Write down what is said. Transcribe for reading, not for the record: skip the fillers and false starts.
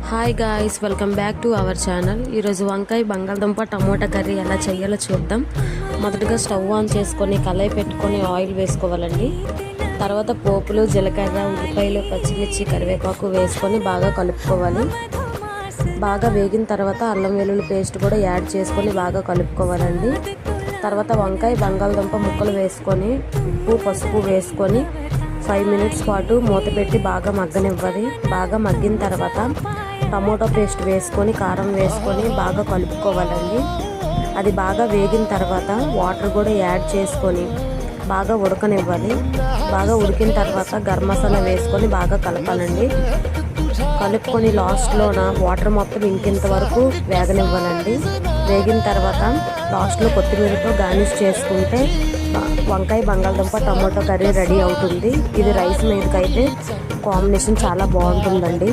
Hi guys, welcome back to our channel. ఈరోజు వంకాయ బంగాళదుంప టమోటా కర్రీ ఎలా చేయాలో చూద్దాం. మొదటగా స్టవ్ ఆన్ చేసుకొని కళాయి పెట్టుకొని ఆయిల్ వేసుకోవాలండి. తర్వాత పోపులు, జీలకర్ర, ఉల్లిపాయలు, పచ్చిమిర్చి, కరివేపాకు వేసుకొని బాగా కలుపుకోవాలి. బాగా వేగిన తర్వాత అల్లం వెల్లుల్లి పేస్ట్ కూడా యాడ్ చేసుకొని బాగా కలుపుకోవాలండి. తర్వాత వంకాయ బంగాళదుంప ముక్కలు వేసుకొని ఉప్పు, పసుపు వేసుకొని 5 మినిట్స్ పాటు మూత పెట్టి బాగా మగ్గనివ్వాలి. బాగా మగ్గిన తర్వాత టమోటో పేస్ట్ వేసుకొని కారం వేసుకొని బాగా కలుపుకోవాలండి. అది బాగా వేగిన తర్వాత వాటర్ కూడా యాడ్ చేసుకొని బాగా ఉడకనివ్వాలి. బాగా ఉడికిన తర్వాత గరం మసాలా వేసుకొని బాగా కలపాలండి. కలుపుకొని లాస్ట్లోన వాటర్ మొత్తం ఇంకింత వరకు వేగనివ్వాలండి. వేగిన తర్వాత లాస్ట్లో కొత్తిమీరతో గార్నిష్ చేసుకుంటే వంకాయ బంగాళదుంప టమోటో కర్రీ రెడీ అవుతుంది. ఇది రైస్ మీదకైతే కాంబినేషన్ చాలా బాగుంటుందండి.